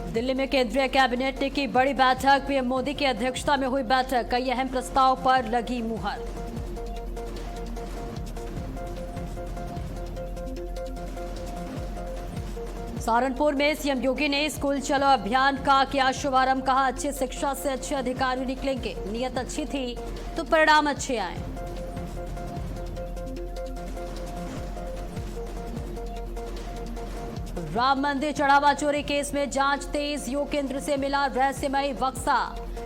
दिल्ली में केंद्रीय कैबिनेट की बड़ी बैठक। पीएम मोदी की अध्यक्षता में हुई बैठक। कई अहम प्रस्ताव पर लगी मुहर। सहारनपुर में सीएम योगी ने स्कूल चलो अभियान का किया शुभारंभ। कहा, अच्छी शिक्षा से अच्छे अधिकारी निकलेंगे। नीयत अच्छी थी तो परिणाम अच्छे आए। राम मंदिर चढ़ावा चोरी केस में जांच तेज। योग केंद्र से मिला रहस्यमयी बक्सा।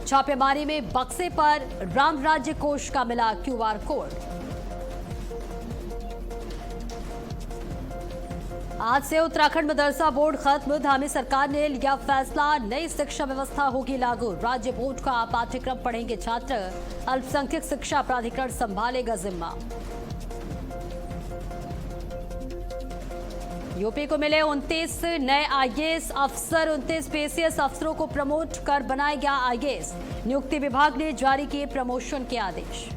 छापेमारी में बक्से पर राम राज्य कोष का मिला क्यूआर कोड। आज से उत्तराखंड मदरसा बोर्ड खत्म। धामी सरकार ने लिया फैसला। नई शिक्षा व्यवस्था होगी लागू। राज्य बोर्ड का पाठ्यक्रम पढ़ेंगे छात्र। अल्पसंख्यक शिक्षा प्राधिकरण संभालेगा जिम्मा। यूपी को मिले 29 नए आईएएस अफसर। 29 पीसीएस अफसरों को प्रमोट कर बनाया गया आईएएस। नियुक्ति विभाग ने जारी किए प्रमोशन के आदेश।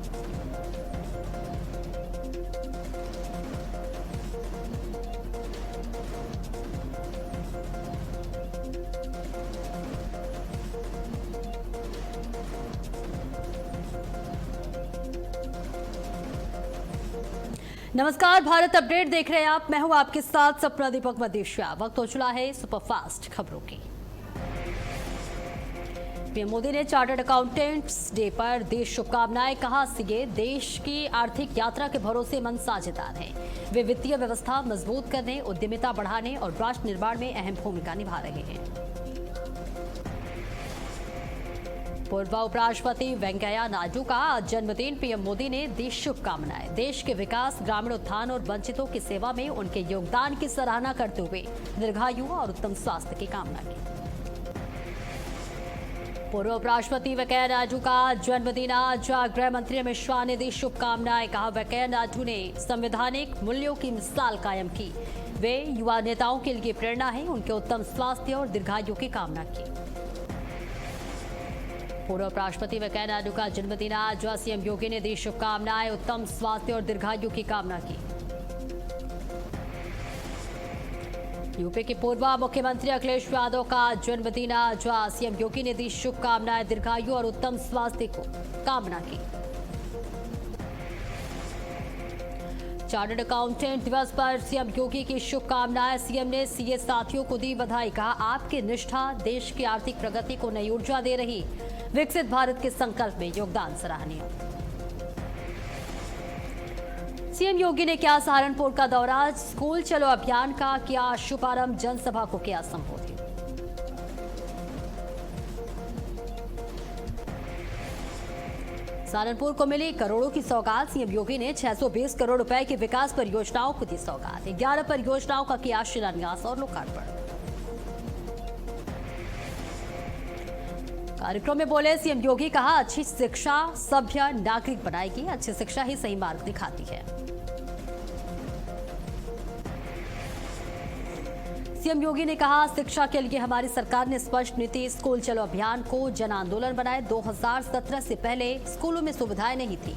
नमस्कार, भारत अपडेट देख रहे हैं आप। मैं हूं आपके साथ सपना दीपक मदेशिया। वक्त हो चला है सुपरफास्ट खबरों की। पीएम मोदी ने चार्टर्ड अकाउंटेंट्स डे पर दी शुभकामनाएं। कहा, सीए देश की आर्थिक यात्रा के भरोसेमंद साझेदार हैं। वे वित्तीय व्यवस्था मजबूत करने, उद्यमिता बढ़ाने और राष्ट्र निर्माण में अहम भूमिका निभा रहे हैं। पूर्व उपराष्ट्रपति वेंकैया नायडू का जन्मदिन। पीएम मोदी ने दी शुभकामनाएं। देश के विकास, ग्रामीण उत्थान और वंचितों की सेवा में उनके योगदान की सराहना करते हुए दीर्घायु और उत्तम स्वास्थ्य की कामना की। पूर्व उपराष्ट्रपति वेंकैया नायडू का जन्मदिन आज। गृह मंत्री अमित शाह ने दी शुभकामनाएं। कहा, वेंकैया नायडू ने संवैधानिक मूल्यों की मिसाल कायम की। वे युवा नेताओं के लिए प्रेरणा है। उनके उत्तम स्वास्थ्य और दीर्घायु की कामना की। पूर्व उपराष्ट्रपति वेंकैया नायडू का जन्मदिन आज। सीएम योगी ने दी शुभकामनाएं। उत्तम स्वास्थ्य और दीर्घायु की कामना की। यूपी के पूर्व मुख्यमंत्री अखिलेश यादव का जन्मदिन आज। सीएम योगी ने दी शुभकामनाएं। दीर्घायु और उत्तम स्वास्थ्य को कामना की। चार्टर्ड अकाउंटेंट दिवस पर सीएम योगी की शुभकामनाएं। सीएम ने सीए साथियों को दी बधाई। कहा, आपकी निष्ठा देश की आर्थिक प्रगति को नई ऊर्जा दे रही। विकसित भारत के संकल्प में योगदान सराहनीय। सीएम योगी ने किया सहारनपुर का दौरा। स्कूल चलो अभियान का किया शुभारंभ। जनसभा को किया संबोधित। सहारनपुर को मिली करोड़ों की सौगात। सीएम योगी ने 620 करोड़ रुपए की विकास परियोजनाओं को दी सौगात। 11 परियोजनाओं का किया शिलान्यास और लोकार्पण। कार्यक्रम में बोले सीएम योगी। कहा, अच्छी शिक्षा सभ्य नागरिक बनाएगी। अच्छी शिक्षा ही सही मार्ग दिखाती है। सीएम योगी ने कहा, शिक्षा के लिए हमारी सरकार ने स्पष्ट नीति। स्कूल चलो अभियान को जन आंदोलन बनाए। 2017 से पहले स्कूलों में सुविधाएं नहीं थी।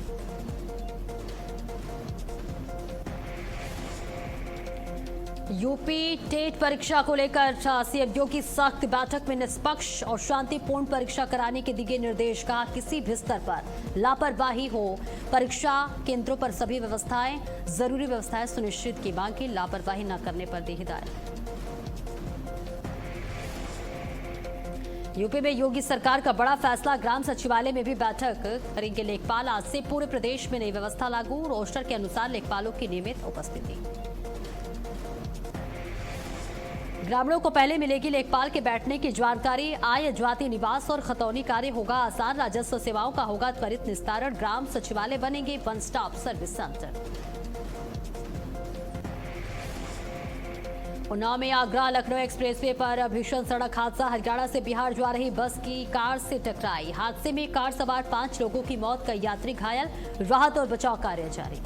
यूपी टेट परीक्षा को लेकर सीएम योगी सख्त। बैठक में निष्पक्ष और शांतिपूर्ण परीक्षा कराने के दिए निर्देश। कहा, किसी भी स्तर पर लापरवाही हो। परीक्षा केंद्रों पर सभी व्यवस्थाएं, जरूरी व्यवस्थाएं सुनिश्चित की मांग की। लापरवाही न करने पर दी हिदायत। यूपी में योगी सरकार का बड़ा फैसला। ग्राम सचिवालय में भी बैठक करेंगे लेखपाल। आज से पूरे प्रदेश में नई व्यवस्था लागू। रोस्टर के अनुसार लेखपालों की नियमित उपस्थिति। ग्रामीणों को पहले मिलेगी लेखपाल के बैठने की जानकारी। आय, जाति, निवास और खतौनी कार्य होगा आसान। राजस्व सेवाओं का होगा त्वरित निस्तारण। ग्राम सचिवालय बनेंगे one stop service centre. Unnao में आगरा लखनऊ एक्सप्रेसवे पर भीषण सड़क हादसा। हरियाणा से बिहार जा रही बस की कार से टकराई। हादसे में कार सवार 5 लोगों की मौत, कई यात्री घायल। राहत और बचाव कार्य जारी।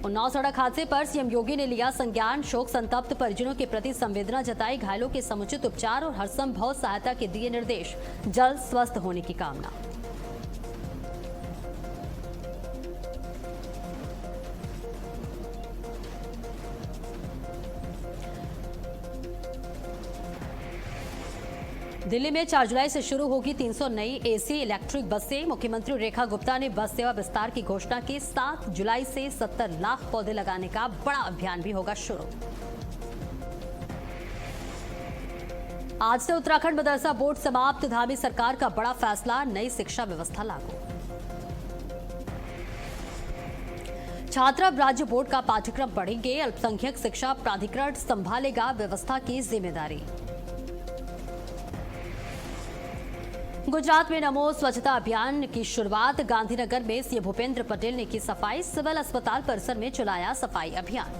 उन्नाव सड़क हादसे पर सीएम योगी ने लिया संज्ञान। शोक संतप्त परिजनों के प्रति संवेदना जताई। घायलों के समुचित उपचार और हरसंभव सहायता के दिए निर्देश। जल्द स्वस्थ होने की कामना। दिल्ली में 4 जुलाई से शुरू होगी 300 नई एसी इलेक्ट्रिक बसें। मुख्यमंत्री रेखा गुप्ता ने बस सेवा विस्तार की घोषणा की। 7 जुलाई से 70 लाख पौधे लगाने का बड़ा अभियान भी होगा शुरू। आज से उत्तराखंड मदरसा बोर्ड समाप्त। धामी सरकार का बड़ा फैसला, नई शिक्षा व्यवस्था लागू। छात्र अब राज्य बोर्ड का पाठ्यक्रम पढ़ेंगे। अल्पसंख्यक शिक्षा प्राधिकरण संभालेगा व्यवस्था की जिम्मेदारी। गुजरात में नमो स्वच्छता अभियान की शुरुआत। गांधीनगर में सीएम भूपेंद्र पटेल ने की सफाई। सिविल अस्पताल परिसर में चलाया सफाई अभियान।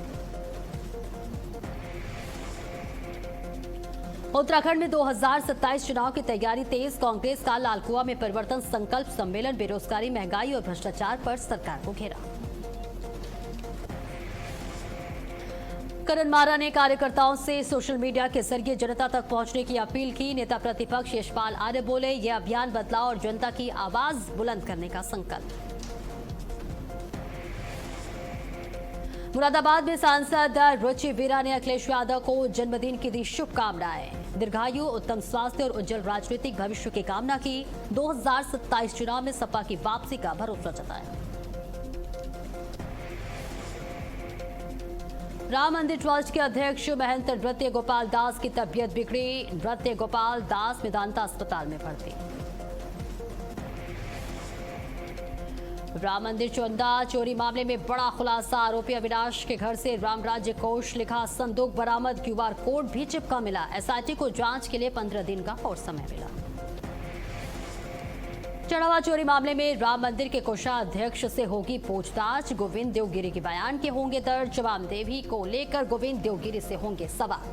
उत्तराखंड में 2027 चुनाव की तैयारी तेज। कांग्रेस का लालकुआ में परिवर्तन संकल्प सम्मेलन। बेरोजगारी, महंगाई और भ्रष्टाचार पर सरकार को घेरा। करण मारा ने कार्यकर्ताओं से सोशल मीडिया के जरिए जनता तक पहुंचने की अपील की। नेता प्रतिपक्ष यशपाल आर्य बोले, यह अभियान बदलाव और जनता की आवाज बुलंद करने का संकल्प। मुरादाबाद में सांसद रुचि वीरा ने अखिलेश यादव को जन्मदिन की दी शुभकामनाएं। दीर्घायु, उत्तम स्वास्थ्य और उज्जवल राजनीतिक भविष्य की कामना की। 2027 चुनाव में सपा की वापसी का भरोसा जताया। राम मंदिर ट्रस्ट के अध्यक्ष महंत नृत्य गोपाल दास की तबीयत बिगड़ी। नृत्य गोपाल दास मेदांता अस्पताल में भर्ती। राम मंदिर चंदा चोरी मामले में बड़ा खुलासा। आरोपी अविनाश के घर से राम राज्य कोष लिखा संदूक बरामद। क्यूआर कोड भी चिपका मिला। एसआईटी को जांच के लिए 15 दिन का और समय मिला। चढ़ावा चोरी मामले में राम मंदिर के कोषाध्यक्ष से होगी पूछताछ। गोविंद देवगिरी के बयान के होंगे दर्ज। जवाबदेही को लेकर गोविंद देवगिरी से होंगे सवाल।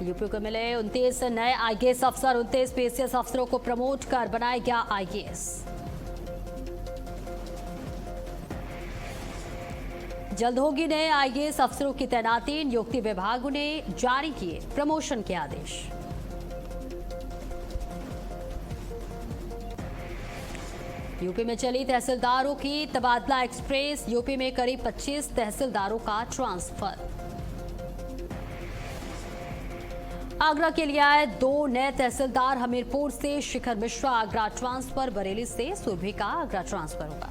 यूपी को मिले 29 नए आईएएस अफसर। 29 पीसीएस अफसरों को प्रमोट कर बनाया गया आईएएस। जल्द होगी नए आईएएस अफसरों की तैनाती। नियुक्ति विभाग ने जारी किए प्रमोशन के आदेश। यूपी में चली तहसीलदारों की तबादला एक्सप्रेस। यूपी में करीब 25 तहसीलदारों का ट्रांसफर। आगरा के लिए आए 2 नए तहसीलदार। हमीरपुर से शिखर मिश्रा आगरा ट्रांसफर। बरेली से सुरभि का आगरा ट्रांसफर होगा।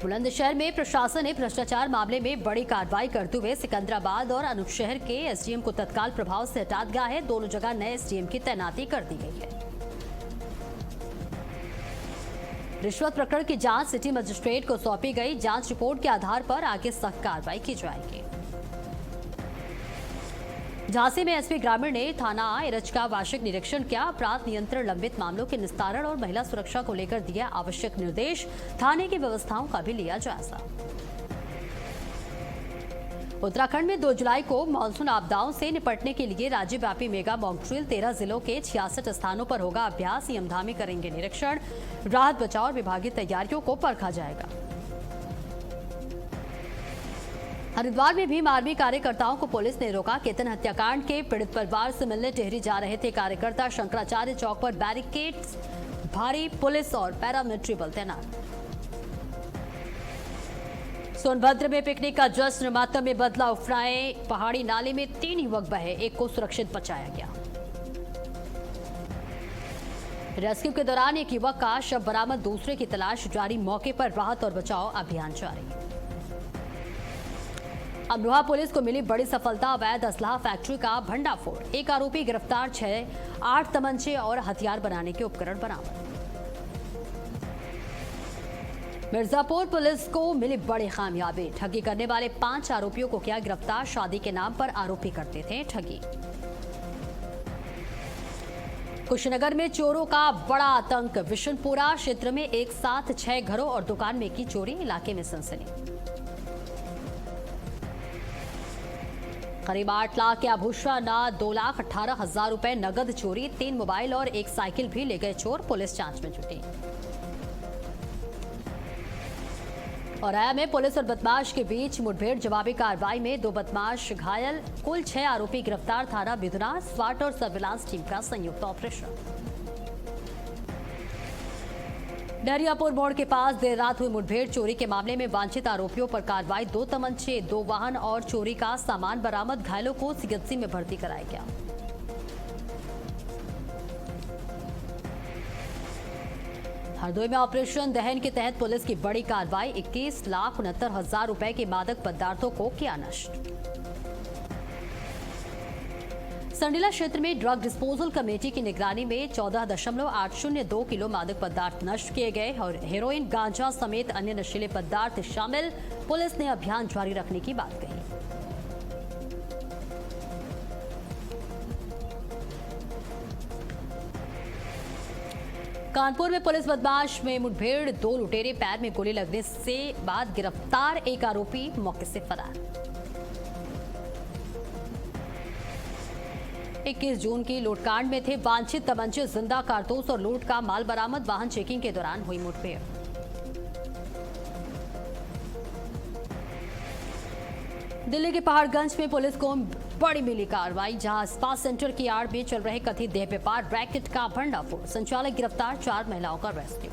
बुलंदशहर में प्रशासन ने भ्रष्टाचार मामले में बड़ी कार्रवाई करते हुए सिकंदराबाद और अनूपशहर के एसडीएम को तत्काल प्रभाव से हटा दिया है। दोनों जगह नए एसडीएम की तैनाती कर दी गई है। रिश्वत प्रकरण की जांच सिटी मजिस्ट्रेट को सौंपी गई। जांच रिपोर्ट के आधार पर आगे सख्त कार्रवाई की जाएगी। झांसी में एसपी ग्रामीण ने थाना एरच का वार्षिक निरीक्षण किया। अपराध नियंत्रण, लंबित मामलों के निस्तारण और महिला सुरक्षा को लेकर दिया आवश्यक निर्देश। थाने की व्यवस्थाओं का भी लिया जायजा। उत्तराखंड में 2 जुलाई को मानसून आपदाओं से निपटने के लिए राज्यव्यापी मेगा मॉक ड्रिल। 13 जिलों के 66 स्थानों पर होगा अभ्यास। सीएम धामी करेंगे निरीक्षण। राहत बचाव और विभागीय तैयारियों को परखा जाएगा। हरिद्वार में भीम आर्मी कार्यकर्ताओं को पुलिस ने रोका। केतन हत्याकांड के पीड़ित परिवार से मिलने टिहरी जा रहे थे कार्यकर्ता। शंकराचार्य चौक पर बैरिकेड्स, भारी पुलिस और पैरामिलिट्री बल तैनात। सोनभद्र में पिकनिक का जश्न। मातम में बदला उफराए। पहाड़ी नाले में 3 युवक बहे, एक को सुरक्षित बचाया गया। रेस्क्यू के दौरान एक युवक का शव बरामद। दूसरे की तलाश जारी। मौके पर राहत और बचाव अभियान जारी। अमरोहा पुलिस को मिली बड़ी सफलता। अवैध असलाह फैक्ट्री का भंडाफोड़। एक आरोपी गिरफ्तार। 8 तमंचे और हथियार बनाने के उपकरण बरामद। मिर्जापुर पुलिस को मिली बड़ी कामयाबी। ठगी करने वाले 5 आरोपियों को किया गिरफ्तार। शादी के नाम पर आरोपी करते थे ठगी। कुशीनगर में चोरों का बड़ा आतंक। विशनपुरा क्षेत्र में एक साथ 6 घरों और दुकान में की चोरी। इलाके में सनसनी। करीब 8 लाख के आभूषण, 2,18,000 रुपए नगद चोरी। 3 मोबाइल और एक साइकिल भी ले गए चोर। पुलिस जांच में जुटी। औरैया में पुलिस और बदमाश के बीच मुठभेड़। जवाबी कार्रवाई में 2 बदमाश घायल। कुल 6 आरोपी गिरफ्तार। थाना बिधुना, स्वाट और सर्विलांस टीम का संयुक्त ऑपरेशन। डरियापुर मोड़ के पास देर रात हुई मुठभेड़ चोरी के मामले में वांछित आरोपियों पर कार्रवाई। 2 तमंचे, 2 वाहन और चोरी का सामान बरामद। घायलों को सीएचसी में भर्ती कराया गया। हरदोई में ऑपरेशन दहन के तहत पुलिस की बड़ी कार्रवाई। 21,69,000 रुपए के मादक पदार्थों को किया नष्ट। संडीला क्षेत्र में ड्रग डिस्पोजल कमेटी की निगरानी में 14.802 किलो मादक पदार्थ नष्ट किए गए और हेरोइन, गांजा समेत अन्य नशीले पदार्थ शामिल। पुलिस ने अभियान जारी रखने की बात कही। कानपुर में पुलिस बदमाश में मुठभेड़। 2 लुटेरे, पैर में गोली लगने से बाद गिरफ्तार। एक आरोपी मौके से फरार। 21 जून की लूटकांड में थे वांछित तमंचे, जिंदा कारतूस और लूट का माल बरामद। वाहन चेकिंग के दौरान हुई मुठभेड़। दिल्ली के पहाड़गंज में पुलिस को बड़ी मिली कार्रवाई, जहां स्पा सेंटर की आड़ में चल रहे कथित देह व्यापार रैकेट का भंडाफोड़। संचालक गिरफ्तार, 4 महिलाओं का रेस्क्यू।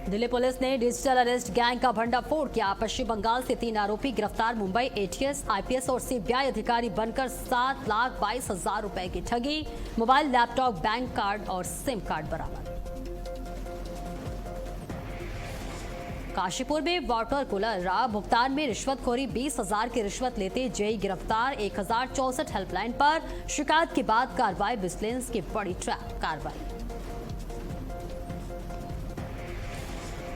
दिल्ली पुलिस ने डिजिटल अरेस्ट गैंग का भंडाफोड़ किया। पश्चिम बंगाल से 3 आरोपी गिरफ्तार। मुंबई एटीएस, आईपीएस और सीबीआई अधिकारी बनकर 7,22,000 रुपए की ठगी। मोबाइल, लैपटॉप, बैंक कार्ड और सिम कार्ड बरामद। काशीपुर में वाटर कूलर भुगतान में रिश्वतखोरी। 20,000 की रिश्वत लेते जेई गिरफ्तार। 1064 हेल्पलाइन पर शिकायत के बाद कार्रवाई। विजिलेंस की बड़ी ट्रैप कार्रवाई।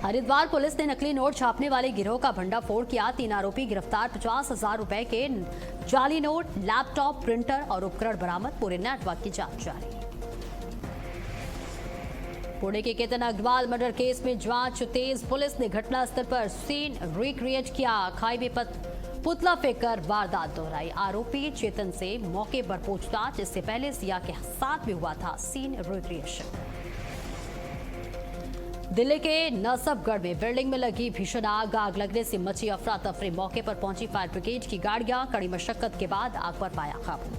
हरिद्वार पुलिस ने नकली नोट छापने वाले गिरोह का भंडाफोड़ किया। 3 आरोपी गिरफ्तार। 50,000 रुपए के जाली नोट, लैपटॉप, प्रिंटर और उपकरण बरामद। पूरे नेटवर्क की जांच जारी। पुणे के केतन अग्रवाल मर्डर केस में जांच तेज। पुलिस ने घटनास्थल पर सीन रिक्रिएट किया। खाई में पुतला फेंककर वारदात दोहराई। आरोपी चेतन से मौके पर पूछताछ। इससे पहले सिया के साथ भी हुआ था सीन रिक्रिएशन। दिल्ली के नसबगढ़ में बिल्डिंग में लगी भीषण आग। आग लगने से मची अफरा तफरी। मौके पर पहुंची फायर ब्रिगेड की गाड़ियां। कड़ी मशक्कत के बाद आग पर पाया काबू।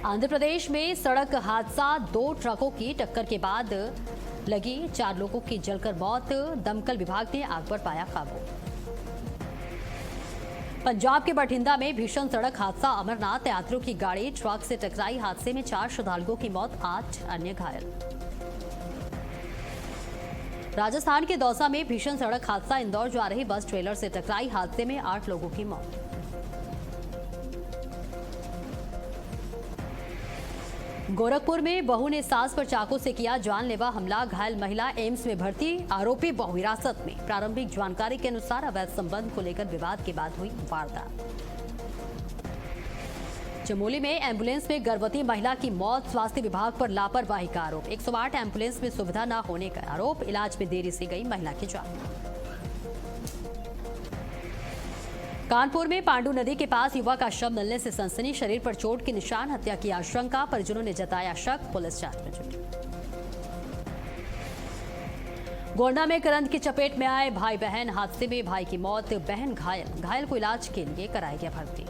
आंध्र प्रदेश में सड़क हादसा। 2 ट्रकों की टक्कर के बाद लगी 4 लोगों की जलकर मौत। दमकल विभाग ने आग पर पाया काबू। पंजाब के बठिंडा में भीषण सड़क हादसा। अमरनाथ यात्रियों की गाड़ी ट्रक से टकराई। हादसे में 4 श्रद्धालुओं की मौत, 8 अन्य घायल। राजस्थान के दौसा में भीषण सड़क हादसा। इंदौर जा रही बस ट्रेलर से टकराई। हादसे में 8 लोगों की मौत। गोरखपुर में बहू ने सास पर चाकू से किया जानलेवा हमला। घायल महिला एम्स में भर्ती। आरोपी बहु हिरासत में। प्रारंभिक जानकारी के अनुसार अवैध संबंध को लेकर विवाद के बाद हुई वारदात। चमोली में एम्बुलेंस में गर्भवती महिला की मौत। स्वास्थ्य विभाग पर लापरवाही का आरोप। 108 एम्बुलेंस में सुविधा न होने का आरोप। इलाज में देरी से गई महिला की जान। कानपुर में पांडु नदी के पास युवक का शव मिलने से सनसनी। शरीर पर चोट के निशान। हत्या की आशंका। परिजनों ने जताया शक। पुलिस जांच में जुटी। गोंडा में करंट की चपेट में आए भाई बहन। हादसे में भाई की मौत, बहन घायल। घायल को इलाज के लिए कराया गया भर्ती।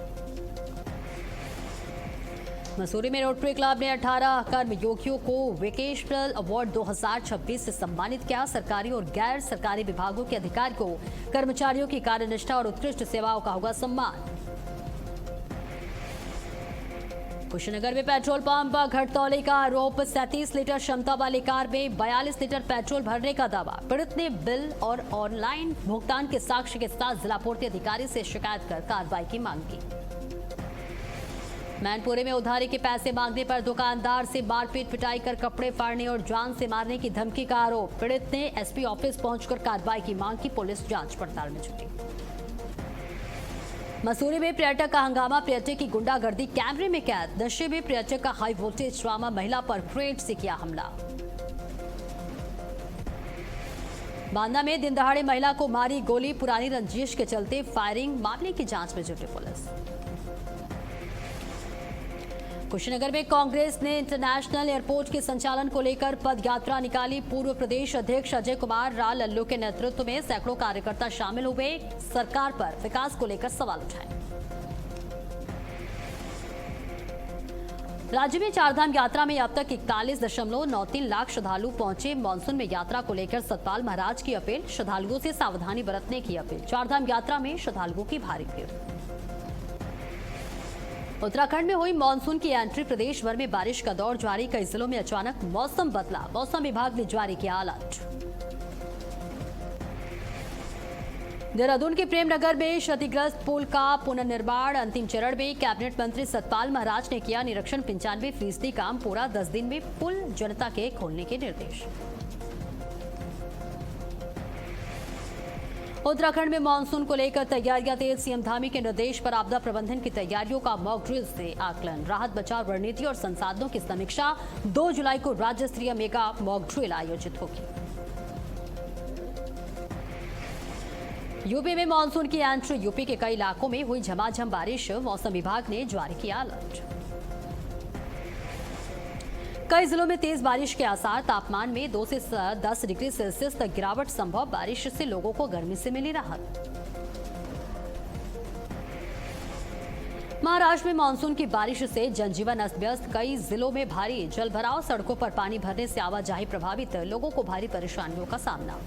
मसूरी में रोटरी क्लब ने 18 कर्मयोगियों को वोकेशनल अवार्ड 2026 से सम्मानित किया। सरकारी और गैर सरकारी विभागों के अधिकारियों, कर्मचारियों की कार्यनिष्ठा और उत्कृष्ट सेवाओं का होगा सम्मान। कुशीनगर में पेट्रोल पंप घटतौले का आरोप। 37 लीटर क्षमता वाली कार में 42 लीटर पेट्रोल भरने का दावा। पीड़ित ने बिल और ऑनलाइन भुगतान के साक्ष्य के साथ जिला पूर्ति अधिकारी से शिकायत कर कार्रवाई की मांग की। मैनपुरी में उधारी के पैसे मांगने पर दुकानदार से मारपीट पिटाई कर कपड़े फाड़ने और जान से मारने की धमकी का आरोप। पीड़ित ने एसपी ऑफिस पहुंचकर कार्रवाई की मांग की। पुलिस जांच पड़ताल में जुटी। मसूरी में पर्यटक का हंगामा। पर्यटक की गुंडागर्दी कैमरे में कैद। नशे में पर्यटक का हाई वोल्टेज ड्रामा। महिला पर क्रेट से किया हमला। बांदा में दिन दहाड़े महिला को मारी गोली। पुरानी रंजिश के चलते फायरिंग। मामले की जांच में जुटी पुलिस। कुशीनगर में कांग्रेस ने इंटरनेशनल एयरपोर्ट के संचालन को लेकर पद यात्रा निकाली। पूर्व प्रदेश अध्यक्ष अजय कुमार राव लल्लू के नेतृत्व में सैकड़ों कार्यकर्ता शामिल हुए। सरकार पर विकास को लेकर सवाल उठाए। राज्य में चारधाम यात्रा में अब तक 41.93 लाख श्रद्धालु पहुंचे। मानसून में यात्रा को लेकर सतपाल महाराज की अपील, श्रद्धालुओं से सावधानी बरतने की अपील। चारधाम यात्रा में श्रद्धालुओं की भारी भीड़। उत्तराखंड में हुई मानसून की एंट्री, प्रदेश भर में बारिश का दौर जारी। कई जिलों में अचानक मौसम बदला, मौसम विभाग ने जारी किया अलर्ट। देहरादून के प्रेमनगर में क्षतिग्रस्त पुल का पुनर्निर्माण अंतिम चरण में। कैबिनेट मंत्री सतपाल महाराज ने किया निरीक्षण। 95% काम पूरा, 10 दिन में पुल जनता के खोलने के निर्देश। उत्तराखंड में मानसून को लेकर तैयारियां तेज, सीएम धामी के निर्देश पर आपदा प्रबंधन की तैयारियों का मॉक ड्रिल से आकलन। राहत बचाव रणनीति और संसाधनों की समीक्षा। 2 जुलाई को राज्य स्तरीय मेगा मॉक ड्रिल आयोजित होगी। यूपी में मानसून की एंट्री, यूपी के कई इलाकों में हुई झमाझम बारिश। मौसम विभाग ने जारी किया अलर्ट। कई जिलों में तेज बारिश के आसार, तापमान में 2 से 10 डिग्री सेल्सियस तक गिरावट संभव। बारिश से लोगों को गर्मी से मिली राहत। महाराष्ट्र में मानसून की बारिश से जनजीवन अस्त-व्यस्त, कई जिलों में भारी जलभराव, सड़कों पर पानी भरने से आवाजाही प्रभावित, लोगों को भारी परेशानियों का सामना।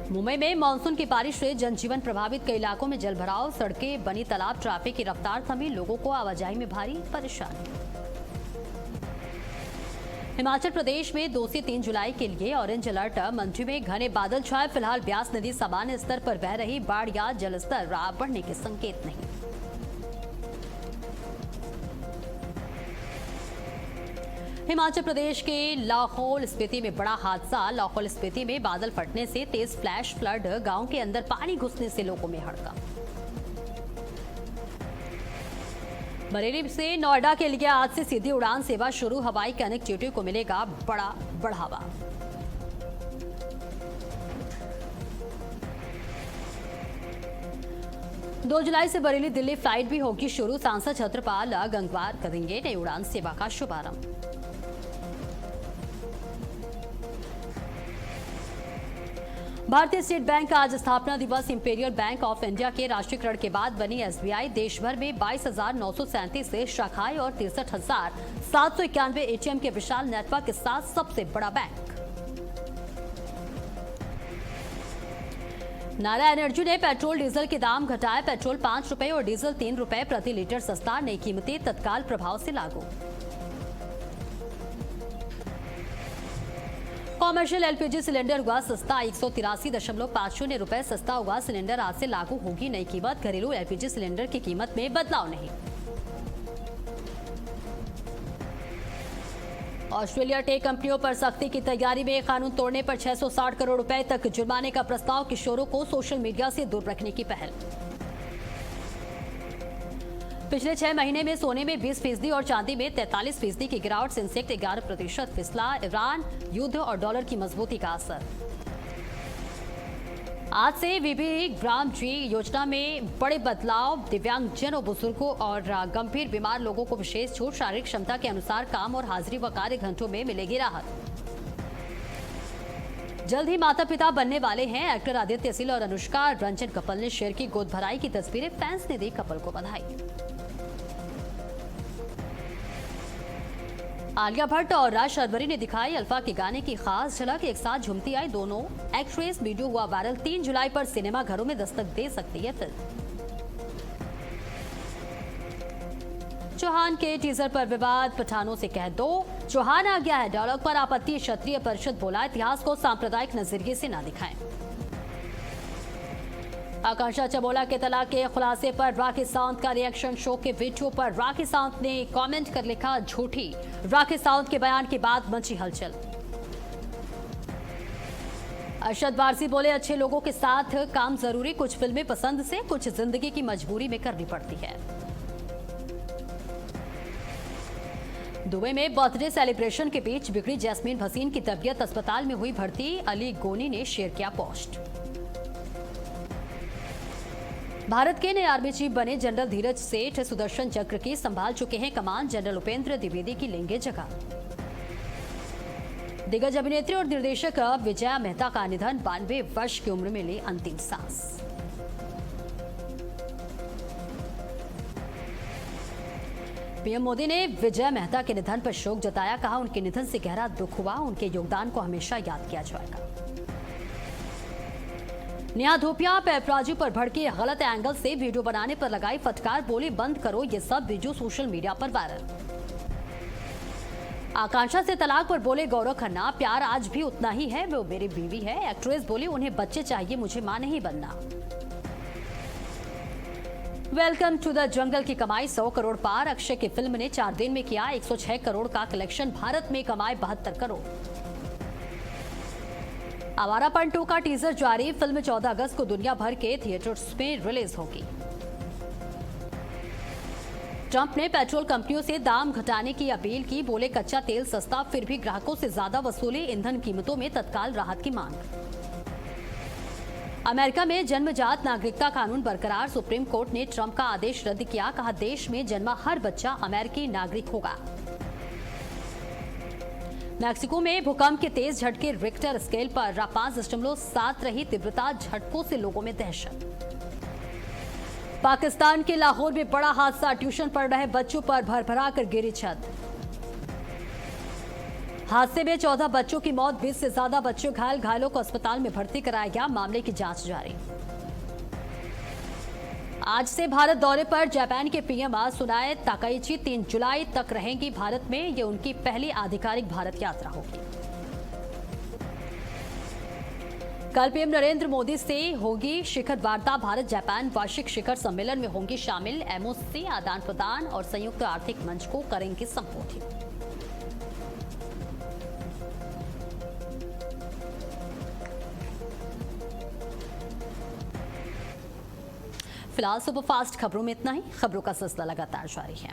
मुंबई में मानसून की बारिश से जनजीवन प्रभावित, कई इलाकों में जलभराव, सड़कें बनी तालाब, ट्रैफिक की रफ्तार थमी, लोगों को आवाजाही में भारी परेशानी। हिमाचल प्रदेश में 2 से 3 जुलाई के लिए ऑरेंज अलर्ट, मंत्री में घने बादल छाए। फिलहाल ब्यास नदी सामान्य स्तर पर बह रही, बाढ़ या जलस्तर बढ़ने के संकेत नहीं। हिमाचल प्रदेश के लाहौल स्पीति में बड़ा हादसा। लाहौल स्पीति में बादल फटने से तेज फ्लैश फ्लड, गांव के अंदर पानी घुसने से लोगों में हड़कंप। बरेली से नोएडा के लिए आज से सीधी उड़ान सेवा शुरू, हवाई कनेक्टिविटी को मिलेगा बड़ा बढ़ावा। दो जुलाई से बरेली दिल्ली फ्लाइट भी होगी शुरू। सांसद छत्रपाल गंगवार करेंगे नई उड़ान सेवा का शुभारंभ। भारतीय स्टेट बैंक का आज स्थापना दिवस। इंपीरियल बैंक ऑफ इंडिया के राष्ट्रीयकरण के बाद बनी एसबीआई देश भर में 22,937 से शाखाएं और 63,791 एटीएम के विशाल नेटवर्क के साथ सबसे बड़ा बैंक। नारा एनर्जी ने पेट्रोल डीजल के दाम घटाए। पेट्रोल 5 रुपए और डीजल 3 रुपए प्रति लीटर सस्ता। नई कीमतें तत्काल प्रभाव से लागू। कॉमर्शियल एलपीजी सिलेंडर हुआ सस्ता। 183.50 रुपए सस्ता हुआ सिलेंडर। आज से लागू होगी नई कीमत। घरेलू एलपीजी सिलेंडर की कीमत में बदलाव नहीं। ऑस्ट्रेलिया टेक कंपनियों पर सख्ती की तैयारी में। कानून तोड़ने पर 660 करोड़ रुपए तक जुर्माने का प्रस्ताव। किशोरों को सोशल मीडिया से दूर रखने की पहल। पिछले 6 महीने में सोने में 20% और चांदी में 43% की गिरावट। सेंसेक्स 11% फिसला। ईरान युद्ध और डॉलर की मजबूती का असर। आज से वीबी ग्राम जी योजना में बड़े बदलाव। दिव्यांगजनों, बुजुर्गों और गंभीर बीमार लोगों को विशेष छूट। शारीरिक क्षमता के अनुसार काम और हाजिरी व कार्य घंटों में मिलेगी राहत। जल्द ही माता पिता बनने वाले हैं एक्टर आदित्य सिल और अनुष्का रंजन कपल ने शेयर की गोद भराई की तस्वीरें। फैंस ने दी कपल को बधाई। आलिया भट्ट और राज शर्वरी ने दिखाई अल्फा के गाने की खास झलक। एक साथ झूमती आई दोनों एक्ट्रेस। वीडियो हुआ वायरल। 3 जुलाई पर सिनेमा घरों में दस्तक दे सकती है फिल्म। चौहान के टीजर पर विवाद। पठानों से कह दो चौहान आ गया है। डायलॉग पर आपत्ति। क्षत्रिय परिषद बोला इतिहास को सांप्रदायिक नजरिए से ना दिखाएं। आकांक्षा चमोला के तलाक के खुलासे पर राखी सावंत का रिएक्शन। शो के वीडियो पर राखी सावंत ने कमेंट कर लिखा झूठी। राखी सावंत के बयान के बाद मची हलचल। अरशद वारसी बोले अच्छे लोगों के साथ काम जरूरी। कुछ फिल्में पसंद से, कुछ जिंदगी की मजबूरी में करनी पड़ती है। दुबई में बर्थडे सेलिब्रेशन के बीच बिगड़ी जैस्मीन भसीन की तबीयत। अस्पताल में हुई भर्ती। अली गोनी ने शेयर किया पोस्ट। भारत के नए आर्मी चीफ बने जनरल धीरज सेठ सुदर्शन चक्र की संभाल चुके हैं कमान। जनरल उपेंद्र द्विवेदी की लेंगे जगह। दिग्गज अभिनेत्री और निर्देशक विजया मेहता का निधन। 92 वर्ष की उम्र में ली अंतिम सांस। पीएम मोदी ने विजय मेहता के निधन पर शोक जताया। कहा, उनके निधन से गहरा दुख हुआ, उनके योगदान को हमेशा याद किया जाएगा। नेहा धूपिया पैपराजी पर भड़के गलत एंगल से वीडियो बनाने पर लगाई फटकार, बोली बंद करो ये सब वीडियो सोशल मीडिया पर वायरल। आकांक्षा से तलाक पर बोले गौरव खन्ना, प्यार आज भी उतना ही है, वो मेरी बीवी है। एक्ट्रेस बोली, उन्हें बच्चे चाहिए, मुझे मां नहीं बनना। वेलकम टू द जंगल की कमाई 100 करोड़ पार। अक्षय की फिल्म ने 4 दिन में किया 106 करोड़ का कलेक्शन। भारत में कमाए 72 करोड़। आवारापन 2 का टीजर जारी। फिल्म 14 अगस्त को दुनिया भर के थिएटर्स में रिलीज होगी। ट्रंप ने पेट्रोल कंपनियों से दाम घटाने की अपील की। बोले कच्चा तेल सस्ता, फिर भी ग्राहकों से ज्यादा वसूले। ईंधन कीमतों में तत्काल राहत की मांग। अमेरिका में जन्मजात नागरिकता कानून बरकरार। सुप्रीम कोर्ट ने ट्रंप का आदेश रद्द किया। कहा, देश में जन्मा हर बच्चा अमेरिकी नागरिक होगा। मैक्सिको में भूकंप के तेज झटके रिक्टर स्केल पर 5.7 रही तीव्रता। झटकों से लोगों में दहशत। पाकिस्तान के लाहौर में बड़ा हादसा। ट्यूशन पढ़ रहे बच्चों पर भरभरा कर गिरी छत। हादसे में 14 बच्चों की मौत, 20 से ज्यादा बच्चे घायल। घायलों को अस्पताल में भर्ती कराया गया। मामले की जांच जारी। आज से भारत दौरे पर जापान के पीएम सुनाए ताकाइची 3 जुलाई तक रहेंगी भारत में। ये उनकी पहली आधिकारिक भारत यात्रा होगी। कल पीएम नरेंद्र मोदी से होगी शिखर वार्ता। भारत जापान वार्षिक शिखर सम्मेलन में होंगी शामिल। एमओसी, आदान प्रदान और संयुक्त आर्थिक मंच को करेंगे संबोधित। फिलहाल सुपरफास्ट खबरों में इतना ही। खबरों का सिलसिला लगातार जारी है।